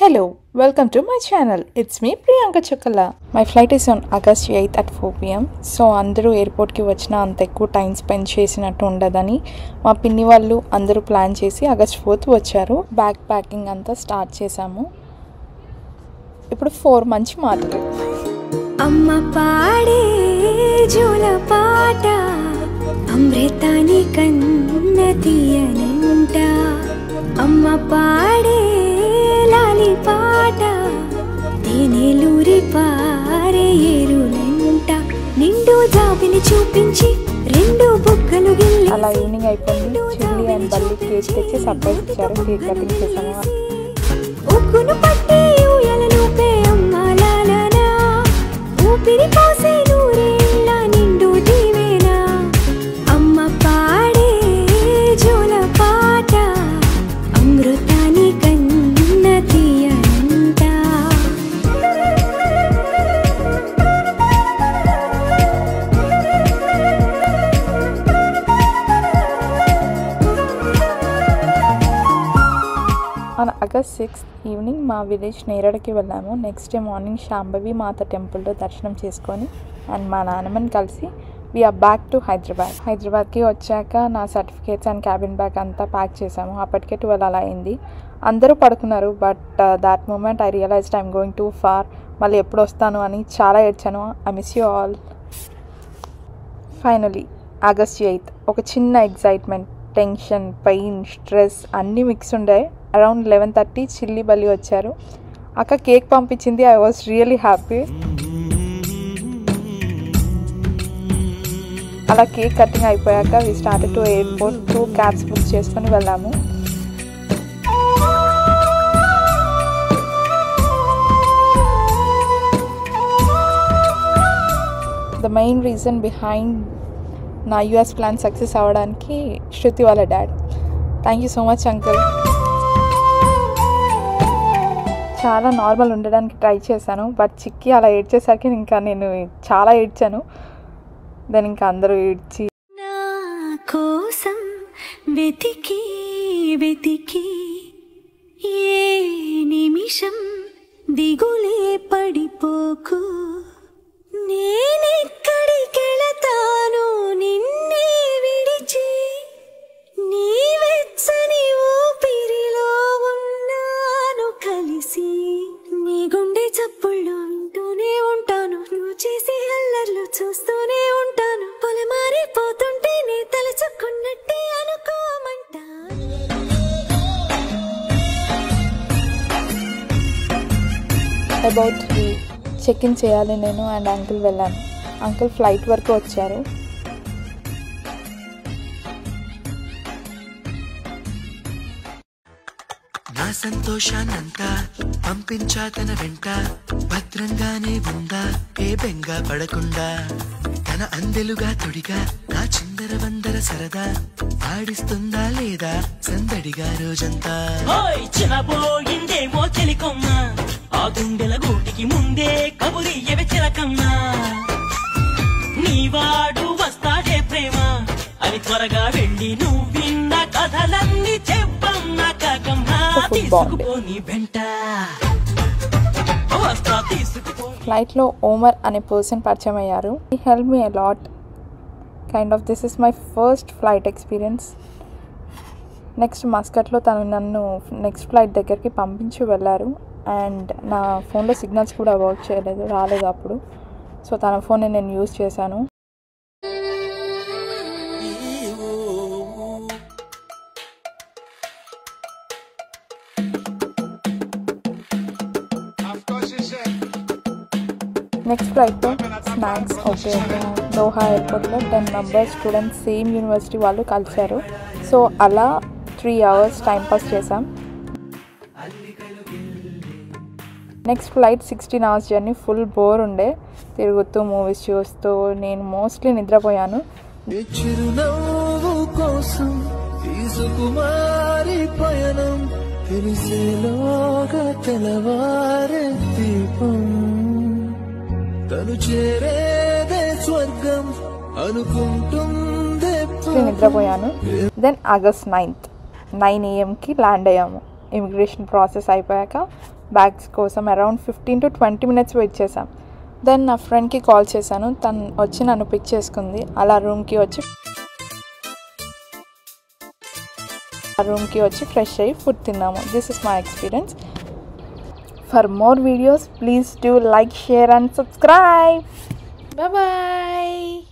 Hello, welcome to my channel. It's me Priyanka Chakala. My flight is on August 8th at 4 p.m. So అందరూ ఎయిర్పోర్ట్కి వచ్చిన అంత ఎక్కువ time spend చేసినట్టు ఉండదని మా పిన్ని వాళ్ళు అందరూ ప్లాన్ చేసి ఆగస్ట్ 4th వచ్చారు. బ్యాగ్ ప్యాకింగ్ అంతా స్టార్ట్ చేసాము. ఇప్పుడు 4 మంచి మాటలు. అమ్మ పాడే జోల పాట అమృతాని కన్న తీయనంట అమ్మ పాడే లాలి పాట తేనెలూరి పారే ఏరులంట నిండు జాబిని చూపించి రెండు బుగ్గలు గిల్లి అలా ఈవినింగ్ అయిపోయింది. చిల్లి అండ్ బల్లి కేక్ తెచ్చి సర్ప్రైజ్ ఇచ్చారు. కేక్ కటింగ్ చేసాము. ఉక్కును పట్టి ఊయలను పే అమ్మ లాలనా ఊపిరి పోసే నూరేళ్ళ నిండు దీవేనా అమ్మ పాడే జోల పాట అమృతాని కన్న తీయనంట. ఆన్ ఆగస్ట్ 6th ఈవినింగ్ మా విలేజ్ నేరడికి వెళ్ళాము. నెక్స్ట్ డే మార్నింగ్ శాంభవి మాత టెంపుల్లో దర్శనం చేసుకొని అండ్ మా నాన్నమ్మని కలిసి వీఆర్ బ్యాక్ టు హైదరాబాద్కి వచ్చాక నా సర్టిఫికేట్స్ అండ్ క్యాబిన్ బ్యాగ్ అంతా ప్యాక్ చేసాము. అప్పటికే 12 అలా అయింది. అందరూ పడుకున్నారు. But that moment I realised I'm going too far. మళ్ళీ ఎప్పుడు వస్తాను అని చాలా ఏడ్చాను. I miss you all. Finally August 8th ఒక చిన్న ఎగ్జైట్మెంట్, టెన్షన్, పెయిన్, స్ట్రెస్ అన్నీ మిక్స్ ఉండే. అరౌండ్ 11:30 చిల్లి బల్లి వచ్చారు. అక్క కేక్ పంపించింది. ఐ వాజ్ రియలీ హ్యాపీ. అలా కేక్ కటింగ్ అయిపోయాక we started to airport. 2 cabs book చేసుకొని వెళ్ళాము. ద మెయిన్ రీజన్ బిహైండ్ నా యూఎస్ ప్లాన్ సక్సెస్ అవ్వడానికి శృతి వాళ్ళ dad. Thank you so much uncle. చాలా నార్మల్ ఉండడానికి ట్రై చేశాను. బట్ చిక్కి అలా ఏడ్చేసరికి ఇంకా నేను చాలా ఏడ్చాను. దాని ఇంకా అందరూ ఏడ్చి నా కోసం వెతికి వెతికి ఏ నిమిషం దిగులే పడిపోకు నేనెక్కడికెళతాను నిన్నే విడిచి నీ వెచ్చని ఊపిరిలో ఉన్నాను కలిసి నీ గుండె చప్పుళ్ళు వింటూనే ఉంటాను నువ్వు చేసే అల్లర్లు చూస్తూనే ఉంటాను పొలమారిపోతుంటే నీ తలచుకున్నట్టే అనుకోమంటా. అబౌట్ చెక్ ఇన్ చేయాలి నేను అండ్ అంకుల్ వెళ్ళాను. అంకుల్ ఫ్లైట్ వరకు వచ్చారు. నా సంతోషాన్నంతా పంపించా తన వెంట భద్రంగానే ఉందా ఏ బెంగ పడకుండా తన అందెలుగా తొడిగా నా చిందర వందర సరదా ఆడిస్తుందా లేదా సందడిగా రోజంతా చిన్నపోయిందేమో చెలికొమ్మ ఆ గుండెల గూటికి ముందే కబురియవి చిలకమ్మా నీవాడు వస్తాడే ప్రేమ అని త్వరగా వెళ్ళి నువ్వు విన్న కథలన్నీ చెప్పమ్మా కాకమ్మా తీసుకుపోని వెంట ఫ్లైట్లో ఓమర్ అనే పర్సన్ పరిచయం అయ్యారు. He help me a lot. Kind of this is my first flight experience. Next మస్కట్లో తను నన్ను నెక్స్ట్ ఫ్లైట్ దగ్గరికి పంపించి వెళ్ళారు. అండ్ నా ఫోన్లో సిగ్నల్స్ కూడా వర్క్ చేయలేదు, రాలేదు అప్పుడు. సో తన ఫోన్ని నేను యూజ్ చేశాను. నెక్స్ట్ ఫ్లైట్లో స్నాక్స్ ఓకే దోహా ఎయిర్పోర్ట్లో 10 మెంబర్స్ స్టూడెంట్స్ సేమ్ యూనివర్సిటీ వాళ్ళు కలిశారు. సో అలా 3 hours టైం పాస్ చేసాం. Next flight 16 hours journey. Full bore ఉండే, తిరుగుతూ మూవీస్ చూస్తూ నేను మోస్ట్లీ నిద్రపోయాను. నిద్రపోయాను. Then August 9th 9 AM land అయ్యాము. ఇమిగ్రేషన్ ప్రాసెస్ అయిపోయాక బ్యాగ్స్ కోసం అరౌండ్ 15 to 20 minutes వెయిట్ చేసాం. దెన్ నా ఫ్రెండ్కి కాల్ చేశాను, తను వచ్చి నన్ను పిక్ చేసుకుంది. అలా రూమ్కి వచ్చి ఫ్రెష్ అయ్యి ఫుడ్ తిన్నాము. This is my experience. For more videos please do like, share and subscribe. Bye bye.